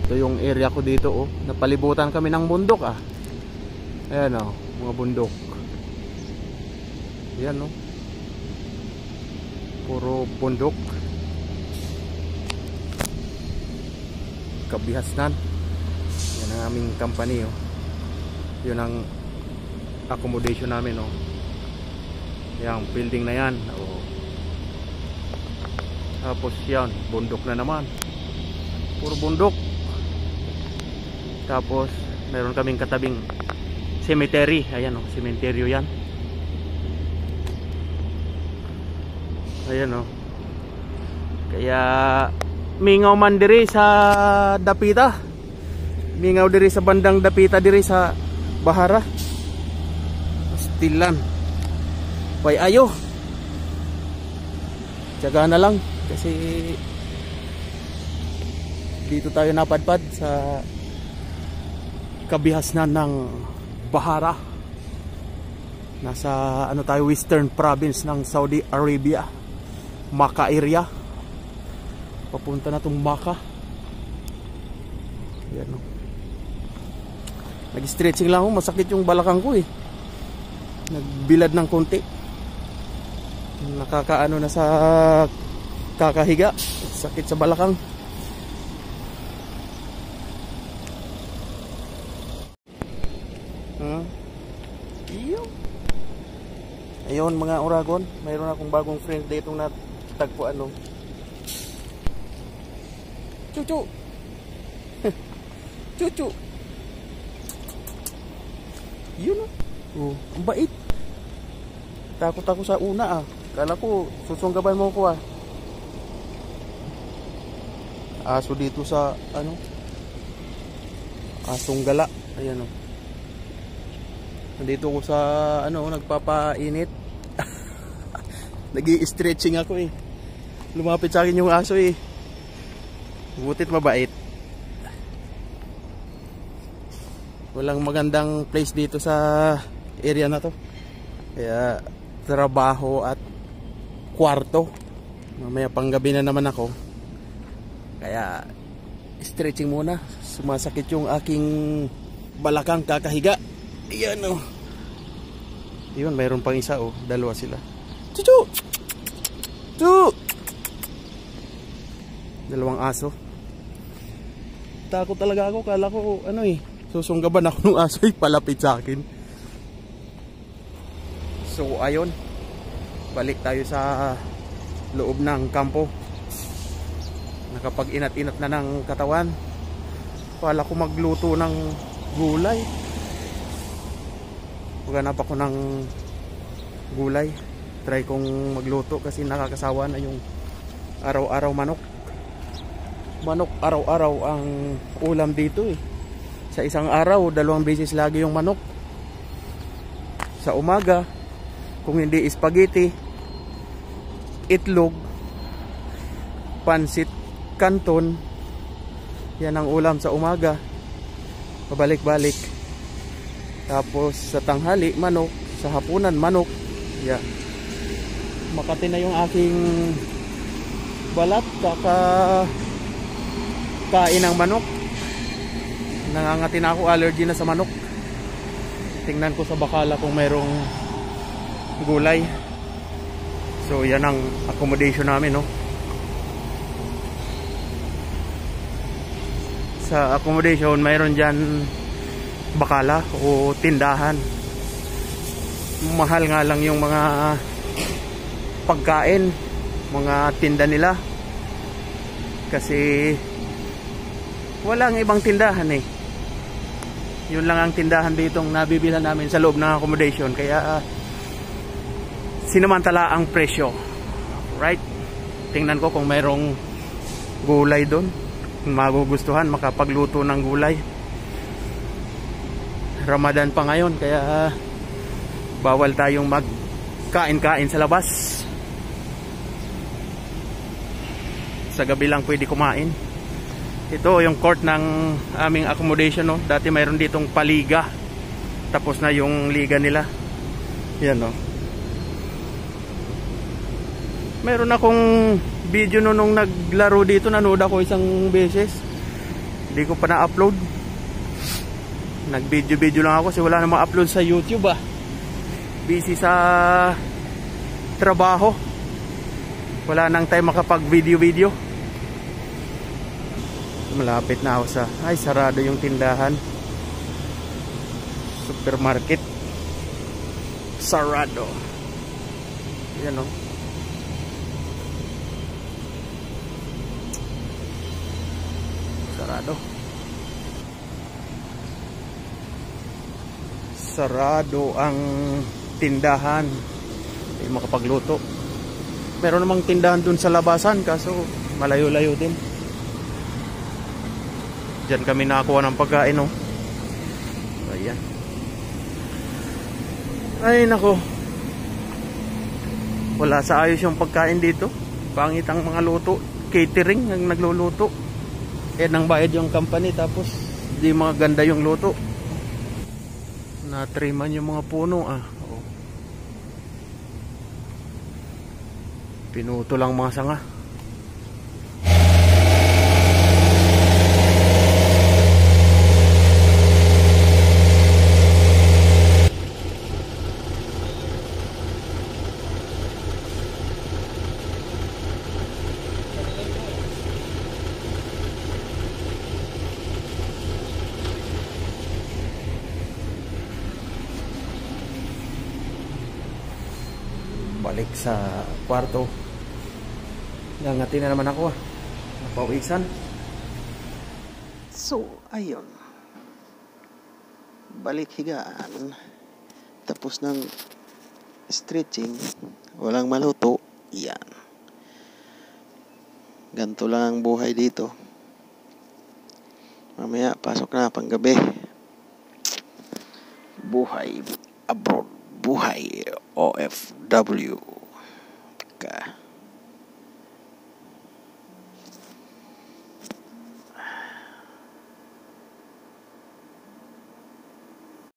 Ito yung area ko dito, oh. Napalibutan kami ng bundok, ah. Ayan, oh, mga bundok. Ayan, oh. Puro bundok. Kabihasnan. Yan ang aming company, oh. Yun ang accommodation namin, oh. Yang building na yan, oh. Tapos yan, bundok na naman. Puro bundok. Tapos meron kaming katabing cemetery. Ayan, oh, cemetery yan. Ayan, oh. Kaya mingaw man diri sa dapita. Mingaw diri sa bandang dapita diri sa Bahara. Stilan. Pay ayo. Tiyaga na lang kasi dito tayo napadpad sa kabihasnan ng Bahara. Nasa ano tayo, Western Province ng Saudi Arabia, Makkah area. Papunta na tong Makkah. Ayan, no. Nag-stretching lang ako, masakit yung balakang ko, eh. Nagbilad ng konti. Nakakaano na sa kakahiga. Sakit sa balakang. Ayun mga Uragon, mayroon akong bagong friend dito na tagpuan, no. Chuchu. Chuchu. Yun, oh. Ang bait. Takot ako sa una, ah. Kala ko susunggaban mo ko, ah. Aso dito sa ano? Asong gala. Ayan, oh. Nandito ko sa ano, nagpapainit. Nag-i-stretching ako, eh. Lumapit sa akin yung aso, eh. Butit mabait. Walang magandang place dito sa area na to. Kaya trabaho at kwarto. Mamaya panggabi na naman ako. Kaya stretching muna. Sumasakit yung aking balakang kakahiga. Ayan, oh. Yun, mayroon pang isa, oh. Dalawa sila. Chuchu! Chuchu! Dalawang aso. Takot talaga ako. Kala ko, ano, eh, susunggaban ako ng aso, eh, palapit sa akin. So, ayun. Balik tayo sa loob ng kampo. Nakapag-inat-inat na ng katawan. Kala ko magluto ng gulay. Maghanap ako ng gulay. Try kong magluto kasi nakakasawa na yung araw-araw manok. Manok araw-araw ang ulam dito, eh. Sa isang araw, 2 beses lagi yung manok. Sa umaga, kung hindi spaghetti, itlog, pansit canton. Yan ang ulam sa umaga. Pabalik-balik. Tapos sa tanghali, manok. Sa hapunan, manok. Yeah. Makati na yung aking balat. Kain ng manok. Nangangati na ako, allergy na sa manok. Tingnan ko sa bakala kung mayroong gulay. So yan ang accommodation namin, no. Sa accommodation mayroon dyan bakala o tindahan. Mahal nga lang yung mga pagkain, mga tinda nila. Kasi walang ibang tindahan, eh. Yun lang ang tindahan ditong nabibilhan namin sa loob ng accommodation. Kaya sinamantala ang presyo. Right? Tingnan ko kung mayroong gulay doon. Kung magugustuhan, makapagluto ng gulay. Ramadan pa ngayon, kaya bawal tayong magkain-kain sa labas. Sa gabi lang pwede kumain. Ito yung court ng aming accommodation, no. Dati mayroon ditong paliga. Tapos na yung liga nila. Yan, no. Meron akong video nung naglaro dito, nanood ako isang beses. Hindi ko pa na-upload. Nag-video lang ako kasi wala na ma-upload sa YouTube ah. Busy sa trabaho. Wala nang time makapag-video. Malapit na ako sa... Ay, sarado yung tindahan. Supermarket. Sarado. Yan o. Sarado. Sarado ang tindahan. Hindi makapagluto. Meron namang tindahan dun sa labasan kaso malayo-layo din. Diyan kami nakakuha ng pagkain oh. Ayan. Ay nako. Wala sa ayos yung pagkain dito. Pangit ang mga luto. Catering ang nagluluto. Nang bayad yung company tapos di mga ganda yung luto. Natriman yung mga puno ah. Oh. Pinuto lang mga sanga. Balik sa kwarto. Ngangati na naman ako ah. Napawisan. So, ayun. Balik higaan. Tapos ng stretching. Walang maluto. Yan. Ganto lang ang buhay dito. Mamaya, pasok na panggabi. Buhay abroad. Buhay OFW ka.